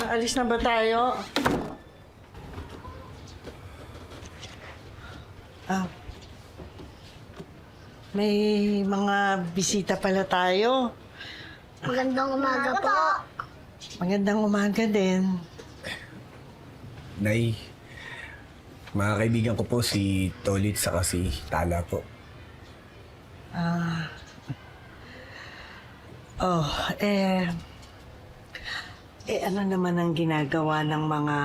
Aalis na ba tayo? May mga bisita pala tayo. Magandang umaga po. Magandang umaga din. Nay, mga kaibigan ko po si Tolit saka si Tala po. Ano naman ang ginagawa ng mga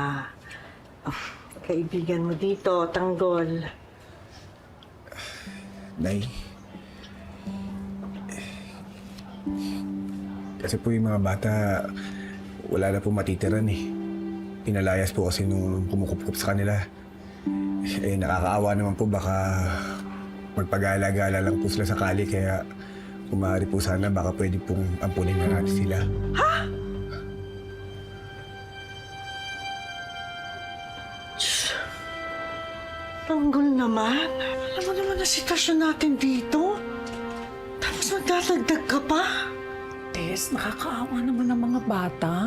kaibigan mo dito, Tanggol? Nay, kasi po yung mga bata, wala na po matitiran eh. Pinalayas po kasi nung kumukupkup sa kanila. Eh, nakakaawa naman po, baka magpagala-gala lang po sila sa kali, kaya kung maaari po sana, baka pwede pong ampunin na natin sila. Tanggol naman? Alam mo naman ang sitwasyon natin dito. Tapos magdadagdag ka pa. Tess, nakakaawa naman ng mga bata.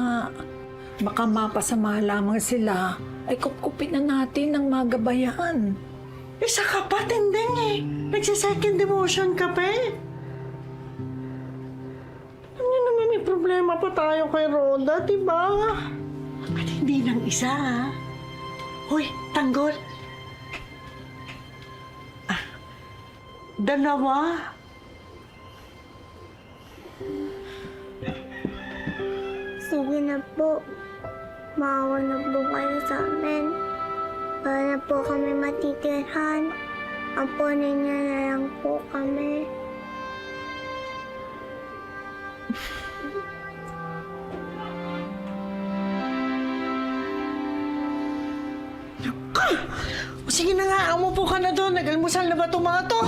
Baka mapasama lamang sila, ay kupkupin na natin ng magabayan. Isa ka pa, tinding eh. Nagsa-second demotion ka pa eh. Alam niyo naman may problema pa tayo kay Rhoda, diba? At hindi lang isa, ha? Hoy, Tanggol. Dalawa. Sige na po. Maawa na po kayo sa amin. Para na po kami matitirhan. Ampunin niya na lang po kami. O sige na nga, umupo ka na doon. Nag-almusal na ba itong mga to?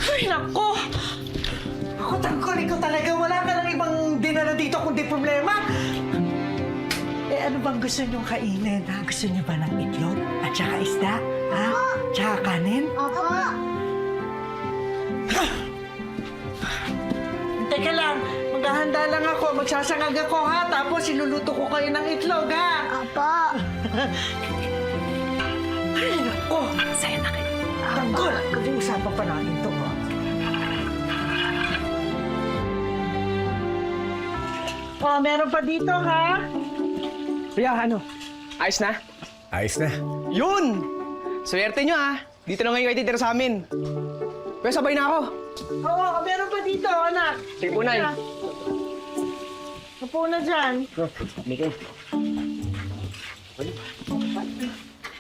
Ay, nako! Ako, Tanggol, ikaw talaga. Wala ka lang ibang dinala dito kundi problema. Ano bang gusto niyong kainin, ha? Gusto niyo ba ng itlog? At saka isda? Ha? Tsaka kanin? Opo. Teka lang, maghahanda lang ako. Magsasangag ako, ha? Tapos iluluto ko kayo ng itlog, ha? Opo. Ay, nako! Saya na kayo. Tanggol! Pag-uusapan pa natin ito, ha? Oh, meron pa dito, ha? Kuya, ano? Ayos na? Ayos na. Yun! Swerte nyo ah! Dito na ngayon kayo titira sa amin. Kuya, sabay na ako. Oo, meron pa dito, anak. Sige po, Nay. Upo na dyan.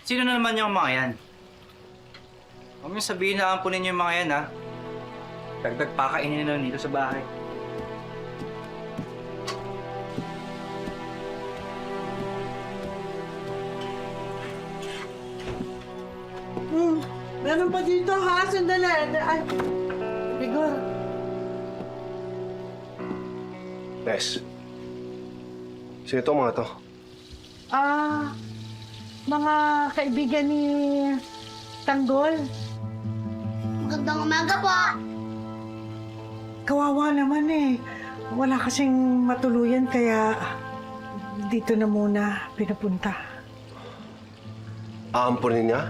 Sino na naman yung mga yan? Huwag niyo sabihin na ampunin niyo yung mga yan, ha? Dagdag pakainin na dito sa bahay. Meron pa dito, ha? Sandali. Ay, Vigor. Tess. Sino itong mga to? Mga kaibigan ni Tanggol. Magandang umaga po. Kawawa naman eh. Wala kasing matuluyan kaya dito na muna pinapunta. Aampunin niya?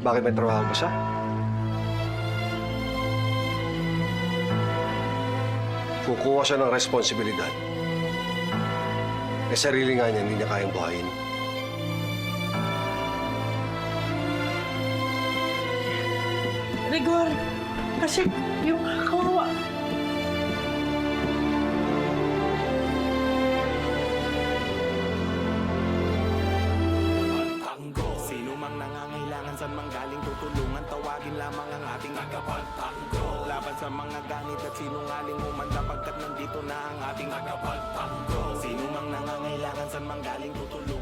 Bakit may trabaho ba siya? Kukuha siya ng responsibilidad. Eh, sarili nga niya, hindi niya kayang buhayin. Rigor, kasi yung kawawa. Sino mang nangangailangan sa manggaling tutulungan, tawagin lamang ang ating tagapagtanggol. Laban sa mga ganit at sinungaling umanda pagkat nandito na ang ating tagapagtanggol. Sino mang nangangailangan sa manggaling tutulungan.